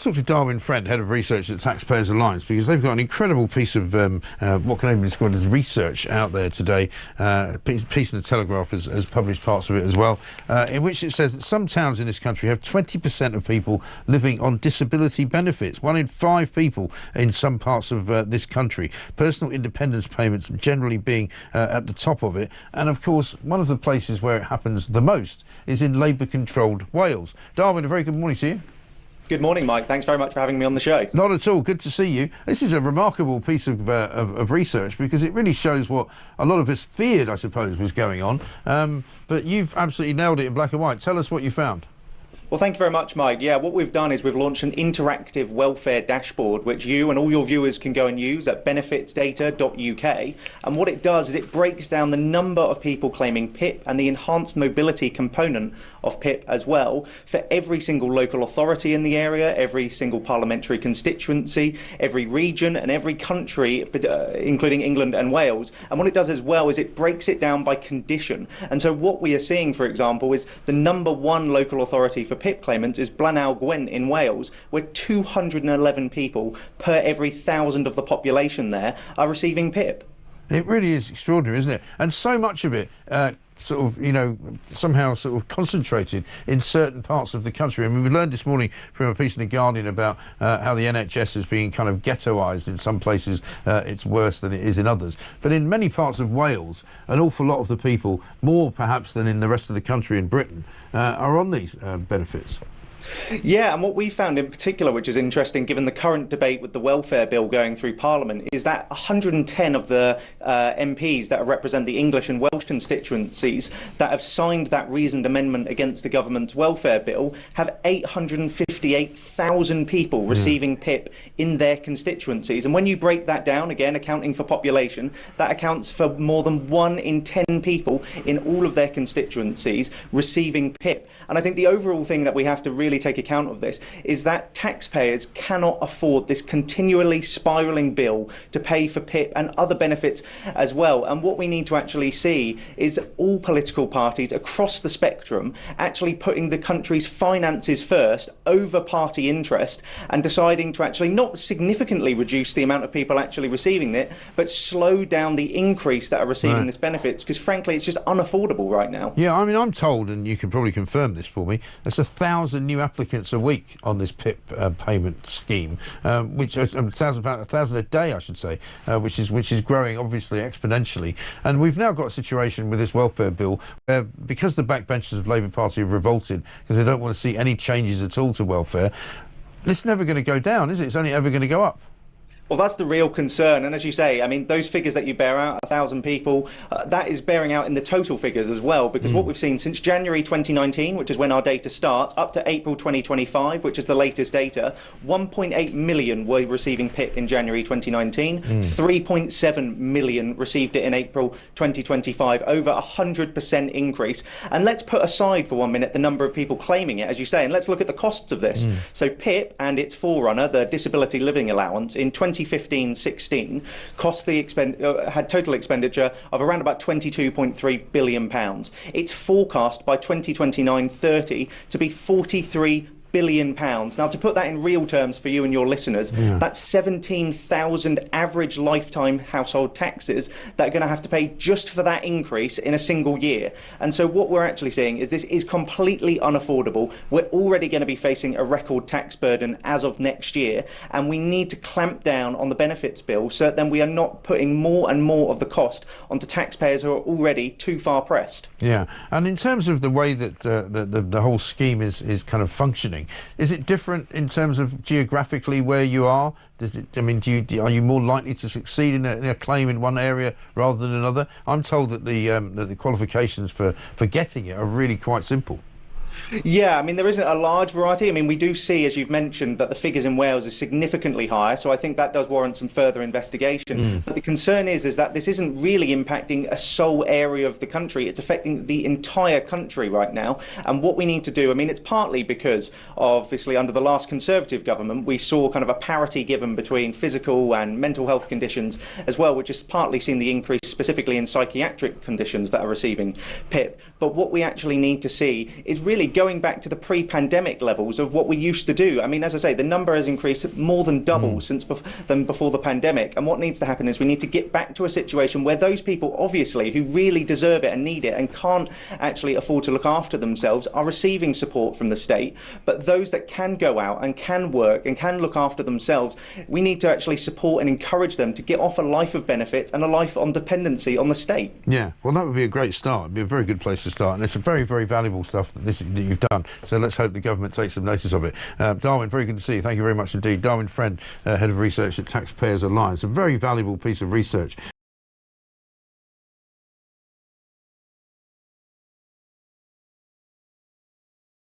talk to Darwin Friend, Head of Research at Taxpayers Alliance, because they've got an incredible piece of what can only be described as research out there today. A piece in the Telegraph has published parts of it as well, in which it says that some towns in this country have 20% of people living on disability benefits. 1 in 5 people in some parts of this country. Personal independence payments generally being at the top of it. And of course, one of the places where it happens the most is in Labour-controlled Wales. Darwin, a very good morning to you. Good morning, Mike. Thanks very much for having me on the show. Not at all. Good to see you. This is a remarkable piece of research, because it really shows what a lot of us feared, I suppose, was going on. But you've absolutely nailed it in black and white. Tell us what you found. Well, thank you very much, Mike. Yeah, what we've done is we've launched an interactive welfare dashboard, which you and all your viewers can go and use at benefitsdata.uk. And what it does is it breaks down the number of people claiming PIP and the enhanced mobility component of PIP as well for every single local authority in the area, every single parliamentary constituency, every region and every country, including England and Wales. And what it does as well is it breaks it down by condition. And so what we are seeing, for example, is the #1 local authority for PIP claimants is Blaenau Gwent in Wales, where 211 people per every 1,000 of the population there are receiving PIP. It really is extraordinary, isn't it? And so much of it sort of, you know, somehow sort of concentrated in certain parts of the country. I mean, we learned this morning from a piece in The Guardian about how the NHS is being kind of ghettoised. In some places it's worse than it is in others. But in many parts of Wales, an awful lot of the people, more perhaps than in the rest of the country in Britain, are on these benefits. Yeah, and what we found in particular, which is interesting given the current debate with the welfare bill going through Parliament, is that 110 of the MPs that represent the English and Welsh constituencies that have signed that reasoned amendment against the government's welfare bill have 858,000 people receiving PIP in their constituencies. And when you break that down, again, accounting for population, that accounts for more than 1 in 10 people in all of their constituencies receiving PIP. And I think the overall thing that we have to really take account of this is that taxpayers cannot afford this continually spiralling bill to pay for PIP and other benefits as well. And what we need to actually see is all political parties across the spectrum actually putting the country's finances first over party interest and deciding to actually not significantly reduce the amount of people actually receiving it, but slow down the increase that are receiving this benefits, because frankly it's just unaffordable right now. Yeah, I mean, I'm told, and you can probably confirm this for me, there's 1,000 new applicants a week on this PIP payment scheme, which is £1,000 a day, I should say, which is growing obviously exponentially. And we've now got a situation with this welfare bill where, because the backbenchers of the Labour Party have revolted because they don't want to see any changes at all to welfare, it's never going to go down, is it? It's only ever going to go up. Well, that's the real concern. And as you say, I mean, those figures that you bear out, 1,000 people, that is bearing out in the total figures as well, because what we've seen since January 2019, which is when our data starts, up to April 2025, which is the latest data, 1.8 million were receiving PIP in January 2019, 3.7 million received it in April 2025, over 100% increase. And let's put aside for 1 minute the number of people claiming it, as you say, and let's look at the costs of this. So PIP and its forerunner, the Disability Living Allowance, in 2015-16 cost had total expenditure of around about £22.3 billion. It's forecast by 2029-30 to be £43 billion. Now, to put that in real terms for you and your listeners, that's 17,000 average lifetime household taxes that are going to have to pay just for that increase in a single year. And so what we're actually seeing is this is completely unaffordable. We're already going to be facing a record tax burden as of next year, and we need to clamp down on the benefits bill so that then we are not putting more and more of the cost onto taxpayers who are already too far pressed. Yeah, and in terms of the way that the whole scheme is kind of functioning, is it different in terms of geographically where you are? Does it? I mean, are you more likely to succeed in a claim in one area rather than another? I'm told that the qualifications for getting it are really quite simple. Yeah, I mean, there isn't a large variety. I mean, we do see, as you've mentioned, that the figures in Wales are significantly higher, so I think that does warrant some further investigation. But the concern is that this isn't really impacting a sole area of the country. It's affecting the entire country right now. And what we need to do, I mean, it's partly because, obviously, under the last Conservative government, we saw kind of a parity given between physical and mental health conditions as well, which has partly seen the increase specifically in psychiatric conditions that are receiving PIP. But what we actually need to see is really going back to the pre-pandemic levels of what we used to do. I mean, as I say, the number has increased more than double than before the pandemic. And what needs to happen is we need to get back to a situation where those people, obviously, who really deserve it and need it and can't actually afford to look after themselves, are receiving support from the state. But those that can go out and can work and can look after themselves, we need to actually support and encourage them to get off a life of benefit and a life on dependency on the state. Yeah, well, that would be a great start. It'd be a very good place to start, and it's a very, very valuable stuff that you've done. So let's hope the government takes some notice of it. Darwin, very good to see you. Thank you very much indeed. Darwin Friend, Head of Research at Taxpayers Alliance. A very valuable piece of research.